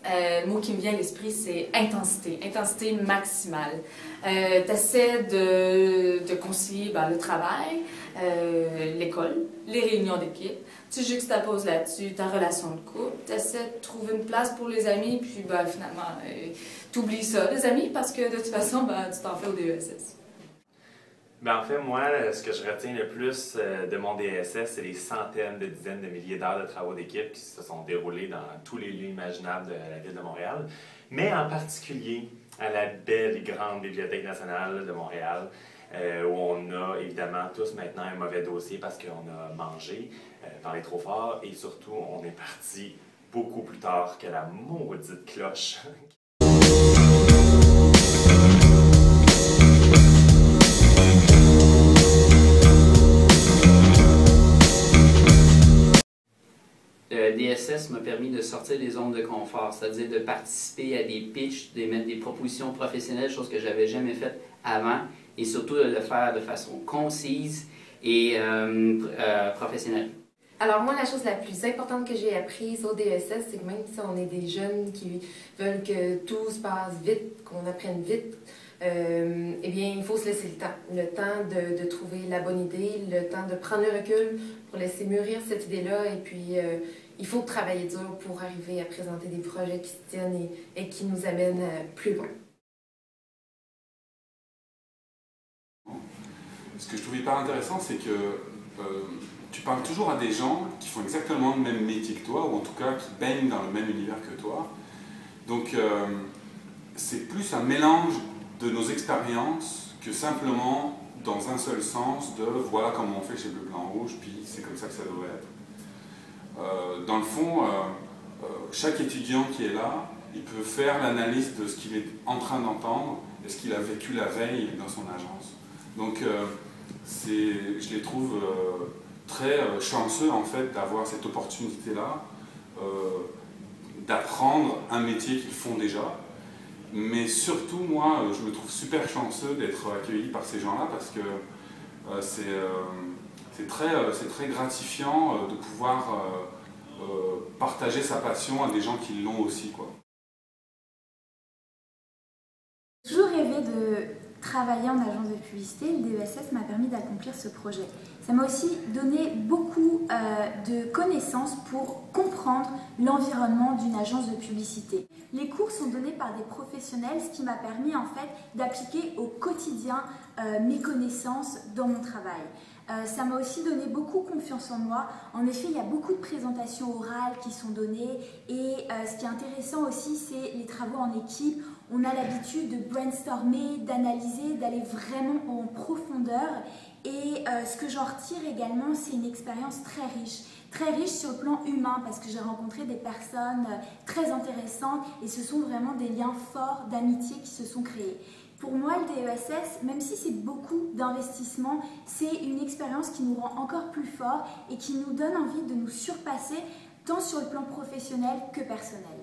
le mot qui me vient à l'esprit, c'est intensité, intensité maximale. Tu essaies de concilier le travail, l'école, les réunions d'équipe. Tu juxtaposes là-dessus ta relation de couple, tu essaies de trouver une place pour les amis, puis finalement, tu oublies ça, les amis, parce que de toute façon, tu t'en fais au DESS. En fait, moi, ce que je retiens le plus de mon DSS, c'est les centaines de dizaines de milliers d'heures de travaux d'équipe qui se sont déroulés dans tous les lieux imaginables de la ville de Montréal, mais en particulier à la belle et grande Bibliothèque nationale de Montréal, où on a évidemment tous maintenant un mauvais dossier parce qu'on a mangé, parlé trop fort, et surtout, on est parti beaucoup plus tard que la maudite cloche. Le DSS m'a permis de sortir des zones de confort, c'est-à-dire de participer à des pitchs, de mettre des propositions professionnelles, chose que je n'avais jamais faite avant, et surtout de le faire de façon concise et professionnelle. Alors moi, la chose la plus importante que j'ai apprise au DSS, c'est que même si on est des jeunes qui veulent que tout se passe vite, qu'on apprenne vite, eh bien, il faut se laisser le temps de trouver la bonne idée, le temps de prendre le recul pour laisser mûrir cette idée-là, et puis il faut travailler dur pour arriver à présenter des projets qui se tiennent et qui nous amènent plus loin. Ce que je trouve hyper intéressant, c'est que tu parles toujours à des gens qui font exactement le même métier que toi, ou en tout cas qui baignent dans le même univers que toi. Donc c'est plus un mélange de nos expériences que simplement dans un seul sens de voilà comment on fait chez Bleu, Blanc, Rouge, puis c'est comme ça que ça devrait être. Dans le fond, chaque étudiant qui est là, il peut faire l'analyse de ce qu'il est en train d'entendre et ce qu'il a vécu la veille dans son agence. Donc je les trouve très chanceux en fait d'avoir cette opportunité-là, d'apprendre un métier qu'ils font déjà. Mais surtout, moi, je me trouve super chanceux d'être accueilli par ces gens-là parce que c'est très gratifiant de pouvoir partager sa passion à des gens qui l'ont aussi, quoi. J'ai toujours rêvé de travailler en agence de publicité. Le DESS m'a permis d'accomplir ce projet. Ça m'a aussi donné beaucoup de connaissances pour comprendre l'environnement d'une agence de publicité. Les cours sont donnés par des professionnels, ce qui m'a permis en fait d'appliquer au quotidien mes connaissances dans mon travail. Ça m'a aussi donné beaucoup confiance en moi. En effet, il y a beaucoup de présentations orales qui sont données et ce qui est intéressant aussi, c'est les travaux en équipe. On a l'habitude de brainstormer, d'analyser, d'aller vraiment en profondeur. Et ce que j'en retire également, c'est une expérience très riche sur le plan humain parce que j'ai rencontré des personnes très intéressantes et ce sont vraiment des liens forts d'amitié qui se sont créés. Pour moi, le DESS, même si c'est beaucoup d'investissement, c'est une expérience qui nous rend encore plus forts et qui nous donne envie de nous surpasser tant sur le plan professionnel que personnel.